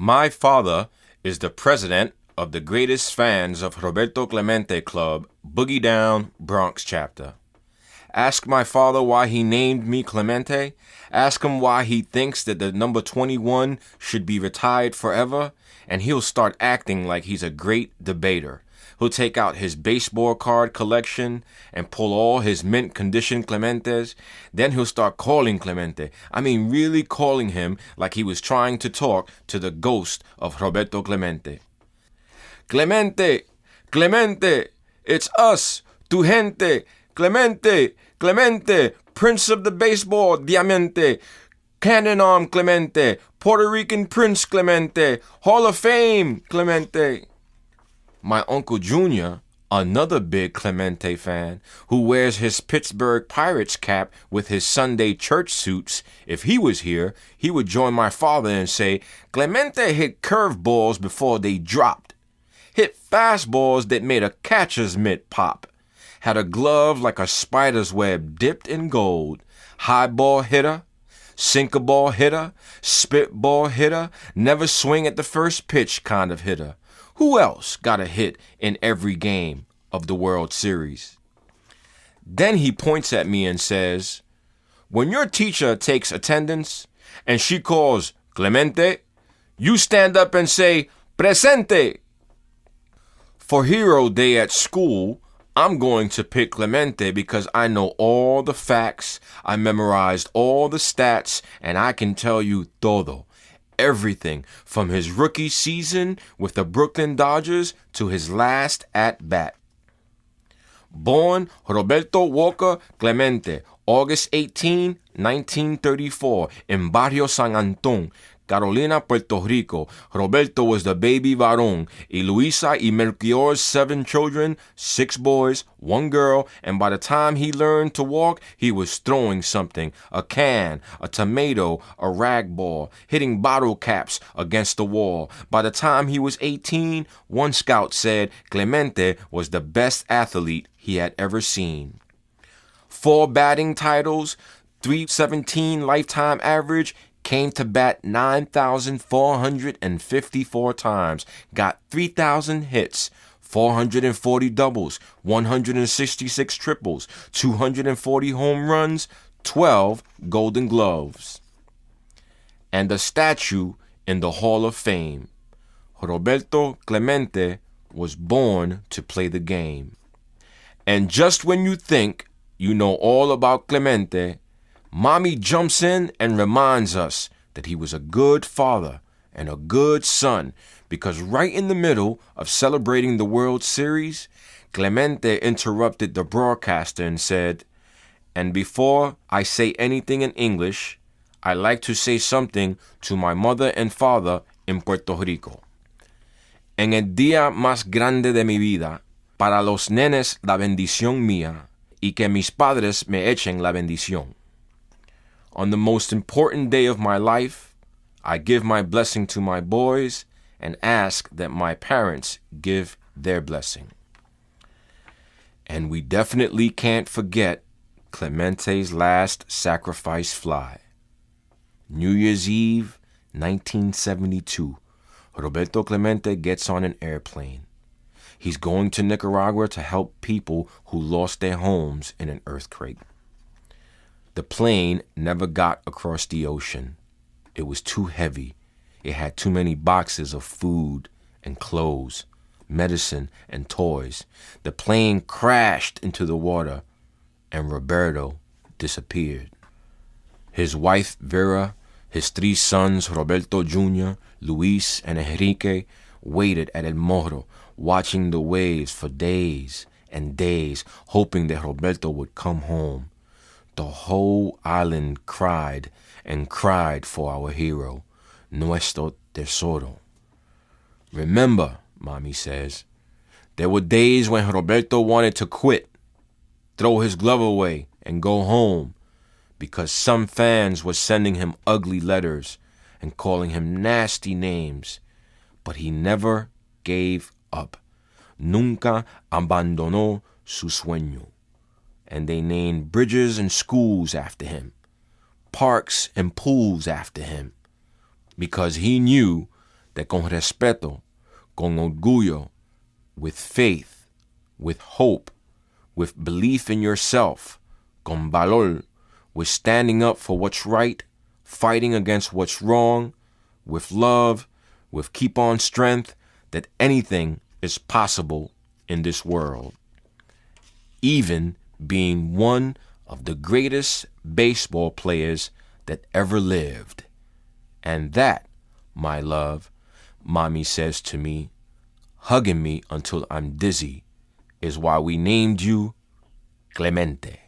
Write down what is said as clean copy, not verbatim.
My father is the president of the greatest fans of Roberto Clemente Club, Boogie Down, Bronx chapter. Ask my father why he named me Clemente. Ask him why he thinks that the number 21 should be retired forever, and he'll start acting like he's a great debater. He'll take out his baseball card collection and pull all his mint condition Clementes. Then he'll start calling Clemente. I mean, really calling him like he was trying to talk to the ghost of Roberto Clemente. Clemente, Clemente, it's us, tu gente, Clemente, Clemente, Prince of the Baseball, Diamante, Cannon Arm Clemente, Puerto Rican Prince Clemente, Hall of Fame Clemente. My Uncle Junior, another big Clemente fan, who wears his Pittsburgh Pirates cap with his Sunday church suits, if he was here, he would join my father and say, Clemente hit curveballs before they dropped, hit fastballs that made a catcher's mitt pop, had a glove like a spider's web dipped in gold, high ball hitter, sinker ball hitter, spitball hitter, never swing at the first pitch kind of hitter. Who else got a hit in every game of the World Series? Then he points at me and says, when your teacher takes attendance and she calls Clemente, you stand up and say, Presente. For Hero Day at school, I'm going to pick Clemente because I know all the facts, I memorized all the stats, and I can tell you todo. Everything from his rookie season with the Brooklyn Dodgers to his last at-bat. Born Roberto Walker Clemente, August 18, 1934, in Barrio San Antón, Carolina, Puerto Rico. Roberto was the baby varón, y Luisa y Melchior's 7 children, 6 boys, 1 girl, and by the time he learned to walk, he was throwing something, a can, a tomato, a rag ball, hitting bottle caps against the wall. By the time he was 18, one scout said Clemente was the best athlete he had ever seen. 4 batting titles, .317 lifetime average, came to bat 9,454 times, got 3,000 hits, 440 doubles, 166 triples, 240 home runs, 12 Golden Gloves. And a statue in the Hall of Fame. Roberto Clemente was born to play the game. And just when you think you know all about Clemente, Mommy jumps in and reminds us that he was a good father and a good son, because right in the middle of celebrating the World Series, Clemente interrupted the broadcaster and said, and before I say anything in English, I like to say something to my mother and father in Puerto Rico. En el día más grande de mi vida, para los nenes la bendición mía, y que mis padres me echen la bendición. On the most important day of my life, I give my blessing to my boys and ask that my parents give their blessing. And we definitely can't forget Clemente's last sacrifice fly. New Year's Eve, 1972, Roberto Clemente gets on an airplane. He's going to Nicaragua to help people who lost their homes in an earthquake. The plane never got across the ocean. It was too heavy. It had too many boxes of food and clothes, medicine and toys. The plane crashed into the water, and Roberto disappeared. His wife, Vera, his 3 sons, Roberto Jr., Luis, and Enrique, waited at El Morro, watching the waves for days and days, hoping that Roberto would come home. The whole island cried and cried for our hero, nuestro tesoro. Remember, Mommy says, there were days when Roberto wanted to quit, throw his glove away, and go home, because some fans were sending him ugly letters and calling him nasty names. But he never gave up. Nunca abandonó su sueño. And they named bridges and schools after him, parks and pools after him, because he knew that con respeto, con orgullo, with faith, with hope, with belief in yourself, con valor, with standing up for what's right, fighting against what's wrong, with love, with keep on strength, that anything is possible in this world. Even being one of the greatest baseball players that ever lived. And that, my love, Mommy says to me, hugging me until I'm dizzy, is why we named you Clemente.